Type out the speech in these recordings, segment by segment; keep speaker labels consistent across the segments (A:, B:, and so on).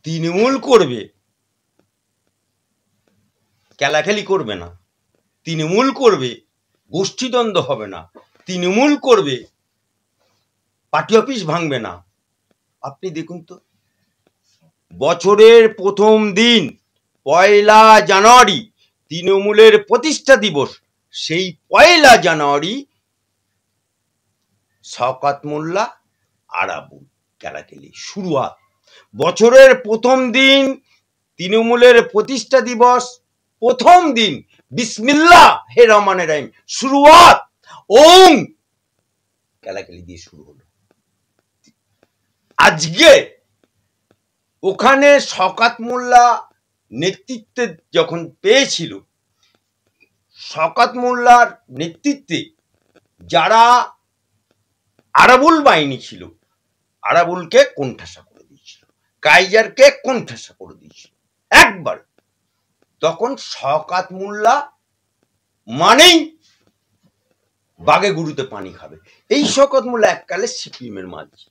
A: তৃণমূল করবে, খেলাখেলি করবে না। তৃণমূল করবে, গোষ্ঠীদ্বন্দ্ব হবে না। তৃণমূল করবে, পার্টি অফিস ভাঙবে না। আপনি দেখুন তো, বছরের প্রথম দিন 1 জানুয়ারি তৃণমূলের প্রতিষ্ঠা দিবস, সেই 1 জানুয়ারি শওকত মোল্লা আরাবুল খেলাখেলি শুরুয়াত। বছরের প্রথম দিন তৃণমূলের প্রতিষ্ঠা দিবস, প্রথম দিন বিসমিল্লাহ হে রহমানের রহিম শুরুয়াত ওম খেলাখেলি দিয়ে শুরু হলো। আজকে ওখানে শওকত মোল্লা নেতৃত্বে যখন পেয়েছিল, শওকত মোল্লার নেতৃত্বে যারা আরাবুল বাহিনী ছিল, আরাবুলকে কোণঠাসা করে দিয়েছিল, কাইজারকে কোণঠাসা করে দিয়েছিল একবার। তখন শওকত মোল্লা মানেই বাগে গুরুতে পানি খাবে। এই শওকত মোল্লা এককালে সিপিএম এর মাঝি,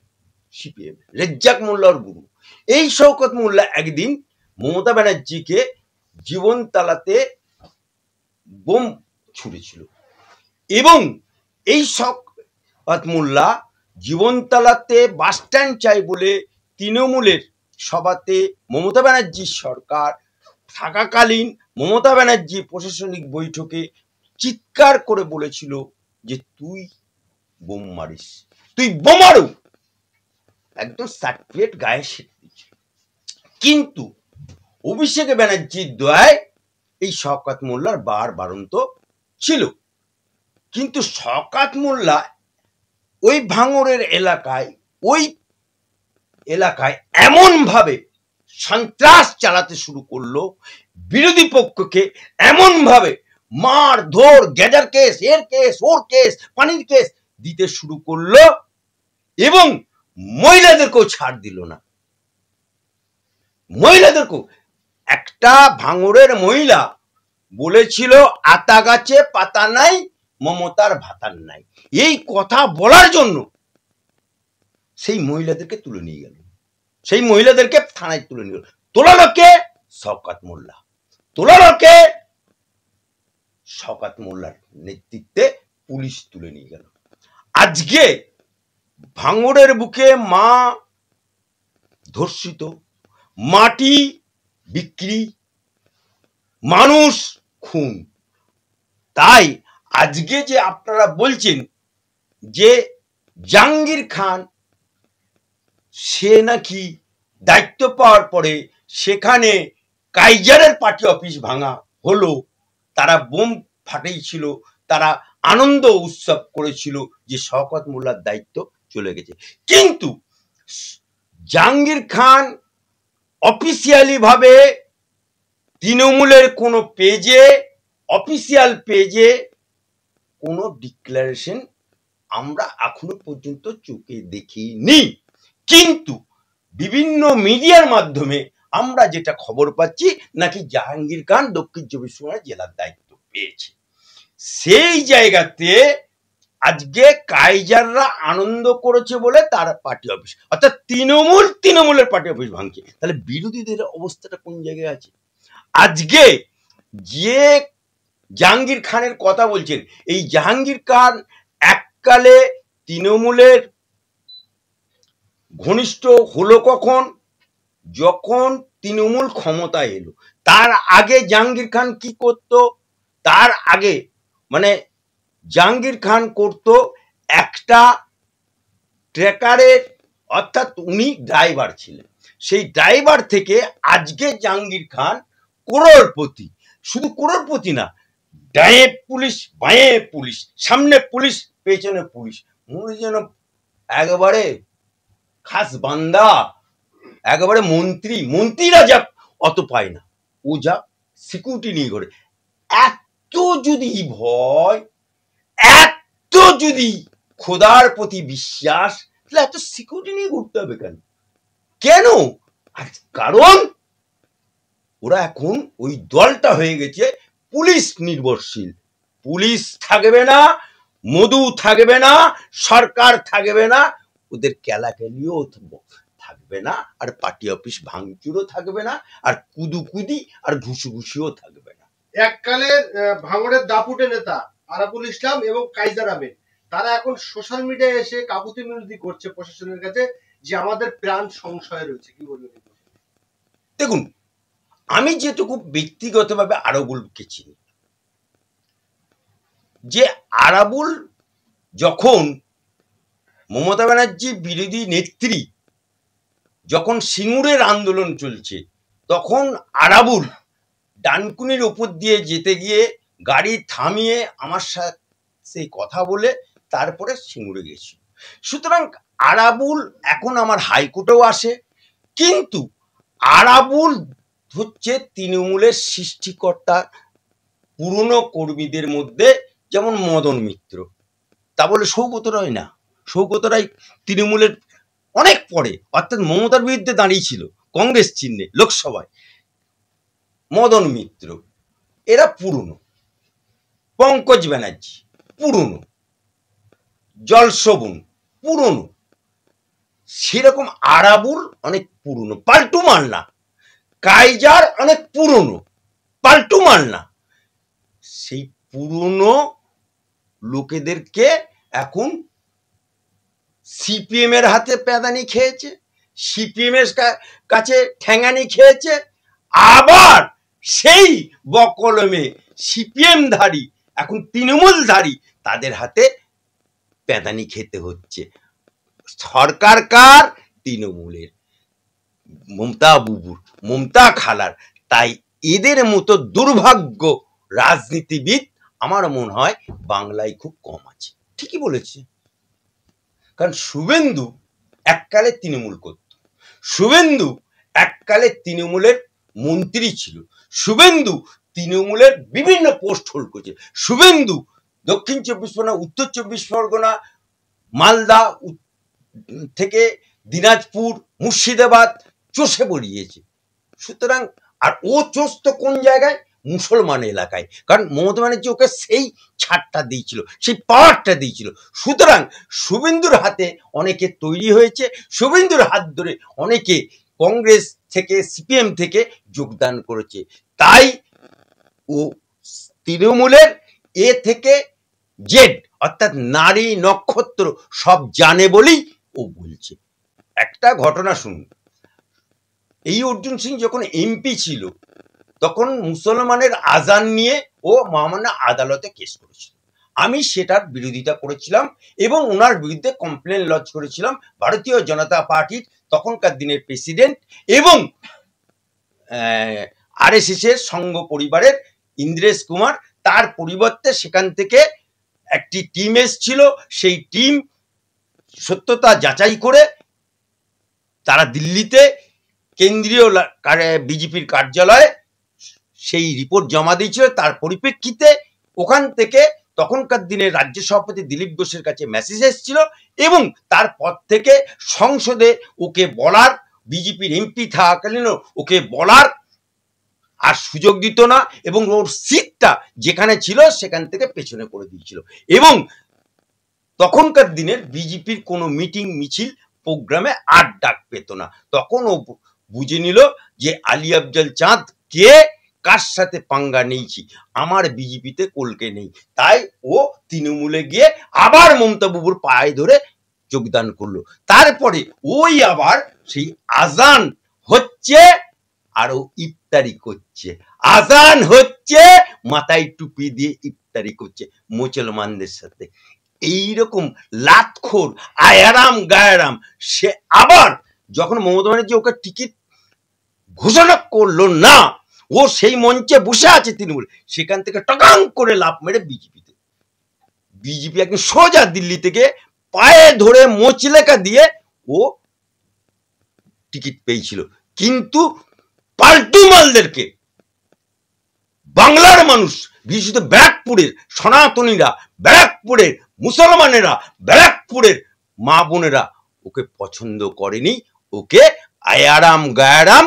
A: সিপিএম রেজ্জাক মোল্লার গুরু। এই শওকত মোল্লা একদিন মমতা ব্যানার্জিকে জীবনতলাতে বোম ছুড়েছিল, এবং এই শওকত মোল্লা জীবনতলাতে বাস স্ট্যান্ড চাই বলে তৃণমূলের সভাতে মমতা ব্যানার্জির সরকার থাকাকালীন মমতা ব্যানার্জি প্রশাসনিক বৈঠকে চিৎকার করে বলেছিল যে তুই বোম মারিস, তুই বোমারু, একদম সার্টিফিকেট গায়ে শিখতেছে। কিন্তু অভিষেক ব্যানার্জির দয়ায় এই শওকত মোল্লার বারন্ত ছিল। কিন্তু শওকত মোল্লা ওই ভাঙড়ের এলাকায় এমন ভাবে সন্ত্রাস চালাতে শুরু করলো, বিরোধী পক্ষকে এমন ভাবে মার ধর, গ্যাজার কেস, এর কেস, ওর কেস, পানির কেস দিতে শুরু করলো, এবং মহিলাদেরকেও ছাড় দিল না। মহিলাদেরকেও, একটা ভাঙড়ের মহিলা বলেছিল আতা গাছে পাতা নাই, মমতার ভাতার নাই। এই কথা বলার জন্য সেই মহিলাদেরকে তুলে নিয়ে গেল, সেই মহিলাদেরকে থানায় তুলে নিয়ে গেল। তোলালো কে? শওকত মোল্লা। তোলালো কে? শওকত মোল্লার নেতৃত্বে পুলিশ তুলে নিয়ে গেল। আজকে ভাঙড়ের বুকে মা ধর্ষিত, মাটি বিক্রি, মানুষ খুন। তাই আজকে যে আপনারা বলছেন যে জাহাঙ্গীর খান সে নাকি দায়িত্ব পাওয়ার পরে সেখানে কাইজারের পার্টি অফিস ভাঙা হলো, তারা বোম ফাটিয়েছিল, তারা আনন্দ উৎসব করেছিল যে শওকত মোল্লার দায়িত্ব চলে গেছে। কিন্তু জাহাঙ্গীর খান অফিসিয়ালি ভাবে তৃণমূলের কোন পেজে, অফিসিয়াল পেজে কোনো ডিক্লারেশন আমরা এখনো পর্যন্ত চোখে দেখিনি। কিন্তু বিভিন্ন মিডিয়ার মাধ্যমে আমরা যেটা খবর পাচ্ছি, নাকি জাহাঙ্গীর খান দক্ষিণ 24 পরগনা জেলার দায়িত্ব পেয়েছে। সেই জায়গাতে আজকে কাইজাররা আনন্দ করেছে বলে তার পার্টি অফিস, অর্থাৎ তৃণমূলের পার্টি অফিস ভাঙছে। তাহলে বিরোধীদের অবস্থাটা কোন জায়গায় আছে? আজকে যে জাহাঙ্গীর খানের কথা বলছেন, এই জাহাঙ্গীর খান এককালে তৃণমূলের ঘনিষ্ঠ হলো কখন? যখন তৃণমূল ক্ষমতায় এলো। তার আগে জাহাঙ্গীর খান কি করত? তার আগে মানে জাহাঙ্গীর খান করত একটা ট্রেকারের, অর্থাৎ উনি ড্রাইভার ছিলেন। সেই ড্রাইভার থেকে আজকে জাহাঙ্গীর খান করোড়পতি। শুধু করোড়পতি না, ডায়ে পুলিশ, বাঁয়ে পুলিশ, সামনে পুলিশ, পেছনে পুলিশ, মনে যেন একেবারে খাস বান্দা, একেবারে মন্ত্রীরা যা অত পায় না, ও যা সিকিউরিটি নিয়ে ঘরে। এত যদি ভয়, এত যদি খোদার প্রতি বিশ্বাস, তাহলে এত সিকিউরিটি নিয়ে ঘুরতে হবে কেন? কেন? কারণ ওরা এখন ওই দলটা হয়ে গেছে পুলিশ নির্ভরশীল। পুলিশ থাকবে না, মধু থাকবে না, সরকার থাকবে না, ওদের খেলাখেলিও থাকবে। থাকবে না, আর পার্টি অফিস ভাঙচুরও থাকবে না, আর কুদুকুদি আর ঘুষুঘুষিও থাকবে না।
B: এককালের ভাঙড়ের দাপুটে নেতা আরাবুল ইসলাম এবং কাইজার আহমেদ তারা এখন সোশ্যাল মিডিয়ায় এসে কাকুতি মিনতি করছে প্রশাসনের কাছে যে আমাদের প্রাণ সংশয় রয়েছে, কি বলবেন?
A: দেখুন, আমি যেটুকু ব্যক্তিগতভাবে আরাবুলকে চিনি, যে আরাবুল যখন মমতা ব্যানার্জি বিরোধী নেত্রী যখন সিঙ্গুরের আন্দোলন চলছে, তখন আরাবুল ডানকুনির ওপর দিয়ে যেতে গিয়ে গাড়ি থামিয়ে আমার সাথে কথা বলে তারপরে সিঙ্গুরে গেছিল। সুতরাং আরাবুল এখন আমার হাইকোর্টেও আসে, কিন্তু আরাবুল হচ্ছে তৃণমূলের সৃষ্টিকর্তা পুরনো কর্মীদের মধ্যে, যেমন মদন মিত্র, তা বলে সৌগত রায় না। সৌগত রায় তৃণমূলের অনেক পরে, অর্থাৎ মমতার বিরুদ্ধে দাঁড়িয়েছিল কংগ্রেস চিহ্নে লোকসভায়। মদন মিত্র এরা পুরনো, পঙ্কজ ব্যানার্জি পুরনো, জলশোভন পুরনো, সেরকম আরাবুল অনেক পুরনো, পাল্টু মান্না, কাইজার অনেক পুরনো, পাল্টু মান্না। সেই পুরনো লোকেদেরকে এখন সিপিএম এর হাতে প্যাদানি খেয়েছে, সিপিএম এর কাছে ঠ্যাঙানি খেয়েছে, আবার সেই বকলমে সিপিএম ধারী এখন তৃণমূল ধারী তাদের হাতে প্যাদানি খেতে হচ্ছে। সরকার কার? তৃণমূলের, মমতা বুবুর, মমতা খালার। তাই এদের মতো দুর্ভাগ্য রাজনীতিবিদ আমার মনে হয় বাংলায় খুব কম আছে। ঠিকই বলেছে, কারণ শুভেন্দু এককালে তৃণমূল করত, শুভেন্দু এককালে তৃণমূলের মন্ত্রী ছিল, শুভেন্দু তৃণমূলের বিভিন্ন পোস্ট হোল্ড করেছে, শুভেন্দু দক্ষিণ চব্বিশ পরগনা, উত্তর চব্বিশ পরগনা, মালদা থেকে দিনাজপুর, মুর্শিদাবাদ চষে বেরিয়েছে। সুতরাং আর ও চষত কোন জায়গায়? মুসলমান এলাকায়, কারণ মমতা ব্যানার্জি ওকে সেই ছাড়টা দিয়েছিল, সেই পাওয়ারটা দিয়েছিল। সুতরাং শুভেন্দুর হাতে অনেকে তৈরি হয়েছে, শুভেন্দুর হাত ধরে অনেকে কংগ্রেস থেকে, সিপিএম থেকে যোগদান করেছে। তাই ও তৃণমূলের এ থেকে জেড, অর্থাৎ নারী নক্ষত্র সব জানে বলেই ও বলছে। একটা ঘটনা শুনুন, এই অর্জুন সিং যখন এমপি ছিল, তখন মুসলমানের আজান নিয়ে ও মহামান্য আদালতে কেস করেছিল। আমি সেটার বিরোধিতা করেছিলাম এবং ওনার বিরুদ্ধে কমপ্লেন লজ করেছিলাম ভারতীয় জনতা পার্টির তখনকার দিনের প্রেসিডেন্ট এবং আরএসএস এর সংঘ পরিবারের ইন্দ্রেশ কুমার। তার পরিবর্তে সেখান থেকে একটি টিম এসেছিল, সেই টিম সত্যতা যাচাই করে তারা দিল্লিতে কেন্দ্রীয় বিজেপির কার্যালয়ে সেই রিপোর্ট জমা দিয়েছিল। তার পরিপ্রেক্ষিতে ওখান থেকে তখনকার দিনের রাজ্য সভাপতি দিলীপ ঘোষের কাছে মেসেজ এসেছিল এবং তারপর থেকে সংসদে ওকে বলার, বিজেপির এমপি থাকাকালীনও ওকে বলার আর সুযোগ দিত না এবং ওর সিটটা যেখানে ছিল সেখান থেকে পেছনে করে দিয়েছিল। এবং তখনকার দিনের বিজেপির কোনো মিটিং মিছিল প্রোগ্রামে আর ডাক পেত না। তখন ও বুঝে নিল যে আলী আফজল চাঁদ কে, কার সাথে পাঙ্গা নিয়েছি, আমার বিজেপিতে কলকে নেই। তাই ও তৃণমূলে গিয়ে আবার মমতা বাবুর পায়ে ধরে যোগদান করলো। তারপরে ওই আবার সেই আজান হচ্ছে আর ও ইফতারি করছে, আজান হচ্ছে, মাথায় টুপি দিয়ে ইফতারি করছে মুসলমানদের সাথে। এইরকম লাতখোর আয়ারাম গায়ারাম সে আবার যখন মমতা ব্যানার্জি ওকে টিকিট ঘোষণা করলো না, ও সেই মঞ্চে বসে আছে তৃণমূল, সেখান থেকে টকাং করে লাফ মেরে বিজেপিতে, বিজেপি একদম সোজা দিল্লি থেকে পায়ে ধরে মোচলেকা দিয়ে ও টিকিট পেয়েছিল। কিন্তু পাল্টু মালদেরকে বাংলার মানুষ, বিশেষত ব্যারাকপুরের সনাতনীরা, ব্যারাকপুরের মুসলমানেরা, ব্যারাকপুরের মা বোনেরা ওকে পছন্দ করেনি, ওকে আয়ারাম গায়ারাম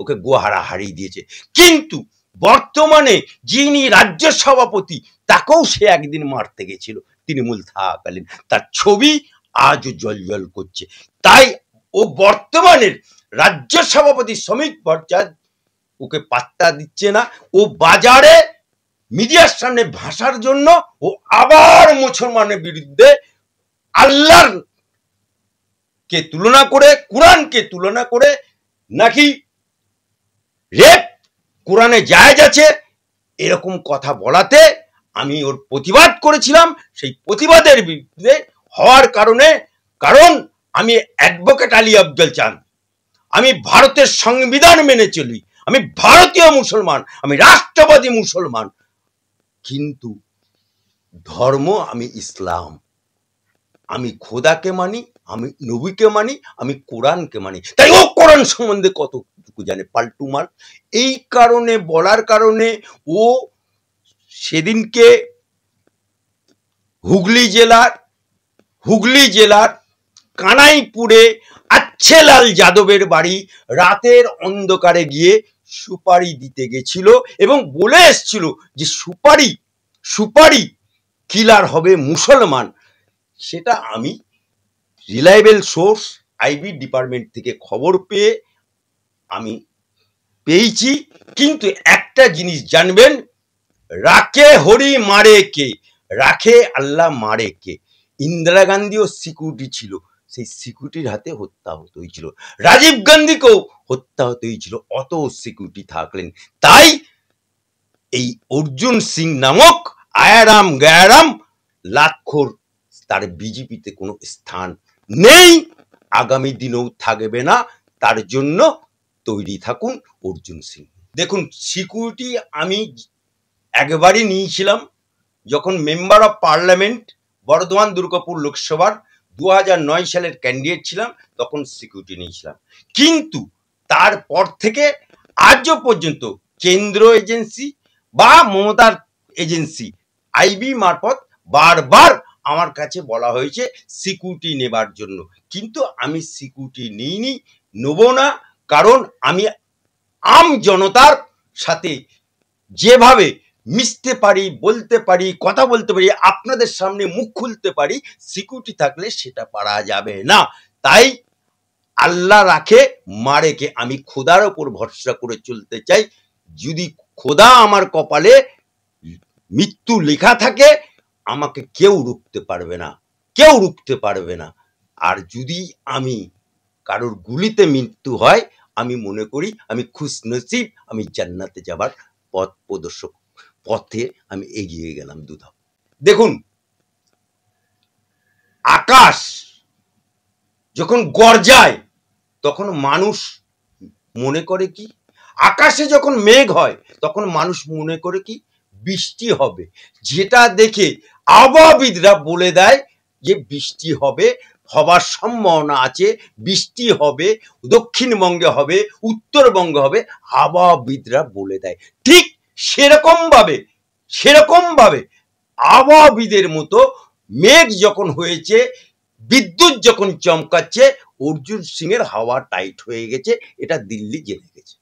A: ওকে গোহারা হারিয়ে দিয়েছে। কিন্তু বর্তমানে যিনি রাজ্য সভাপতি, তাকেও সে একদিন মারতে গেছিল তৃণমূল থাকাকালীন, তার ছবি আজও জল জল করছে। তাই ও বর্তমানের রাজ্য সভাপতি শ্রমিক ভট্টাচার্য ওকে পাত্তা দিচ্ছে না। ও বাজারে মিডিয়ার সামনে ভাষার জন্য ও আবার মুসলমানের বিরুদ্ধে আল্লাহর কে তুলনা করে, কোরআনকে তুলনা করে নাকি রেপ কোরআনে জায়েজ আছে এরকম কথা বলাতে আমি ওর প্রতিবাদ করেছিলাম। সেই প্রতিবাদের বিরুদ্ধে হওয়ার কারণ আমি অ্যাডভোকেট আলী আফজল চাঁদ, আমি ভারতের সংবিধান মেনে চলি, আমি ভারতীয় মুসলমান, আমি রাষ্ট্রবাদী মুসলমান, কিন্তু ধর্ম আমি ইসলাম, আমি খোদাকে মানি, আমি নবীকে মানি, আমি কোরআনকে মানি। তাই ও কোরআন সম্বন্ধে কতটুকু জানে পাল্টু মাল। এই কারণে বলার কারণে ও সেদিনকে হুগলি জেলার কানাইপুরে আচ্ছেলাল যাদবের বাড়ি রাতের অন্ধকারে গিয়ে সুপারি দিতে গেছিল এবং বলে এসছিল যে সুপারি কিলার হবে মুসলমান। সেটা আমি রিলায়েবল সোর্স আইবি ডিপার্টমেন্ট থেকে খবর পেয়ে আমি পেয়েছি। কিন্তু একটা জিনিস জানবেন, রাখে হরি মারে কে, রাখে আল্লাহ মারে কে। ইন্দিরা গান্ধীও সিকিউরিটি ছিল, সেই সিকিউরিটির হাতে হত্যা হতে হয়েছিল। রাজীব গান্ধীকেও হত্যা হতে হয়েছিল, অত সিকিউরিটি থাকলেন। তাই এই অর্জুন সিং নামক আয়ারাম গায়ারাম লাখোর তার বিজেপিতে কোনো স্থান নেই, আগামী দিনেও থাকবে না। তার জন্য তৈরি থাকুন অর্জুন সিং। দেখুন, সিকিউরিটি আমি একবারই নিয়েছিলাম যখন member of parliament Bardhaman Durgapur লোকসভার 2009 সালের ক্যান্ডিডেট ছিলাম, তখন সিকিউরিটি নিয়েছিলাম। কিন্তু তারপর থেকে আজও পর্যন্ত কেন্দ্র এজেন্সি বা মমতার এজেন্সি আইবি মারফত বারবার আমার কাছে বলা হয়েছে সিকিউরিটি নেবার জন্য, কিন্তু আমি সিকিউরিটি নিইনি, নেব না। কারণ আমি আম জনতার সাথে যেভাবে মিশতে পারি, বলতে পারি, কথা বলতে পারি, আপনাদের সামনে মুখ খুলতে পারি, সিকিউরিটি থাকলে সেটা পারা যাবে না। তাই আল্লাহ রাখে মারে কে, আমি খোদার ওপর ভরসা করে চলতে চাই। যদি খোদা আমার কপালে মৃত্যু লেখা থাকে, আমাকে কেউ রুখতে পারবে না, কেউ রুখতে পারবে না। আর যদি আমি কারোর গুলিতে মৃত্যু হয়, আমি মনে করি আমি খুশনসিব, আমি জান্নাতে যাবার পথ প্রদর্শক পথে আমি এগিয়ে গেলাম দুধাপ। দেখুন, আকাশ যখন গর্জায় তখন মানুষ মনে করে কি, আকাশে যখন মেঘ হয় তখন মানুষ মনে করে কি বৃষ্টি হবে, যেটা দেখে আবহাওয়াবিদরা বলে দেয় যে বৃষ্টি হবে, হবার সম্ভাবনা আছে, বৃষ্টি হবে, দক্ষিণবঙ্গে হবে, উত্তরবঙ্গে হবে, আবহাওয়াবিদরা বলে দেয়। ঠিক সেরকম ভাবে আবহাওয়াবিদের মতো মেঘ যখন হয়েছে, বিদ্যুৎ যখন চমকাচ্ছে, অর্জুন সিং এর হাওয়া টাইট হয়ে গেছে, এটা দিল্লি জেনে গেছে।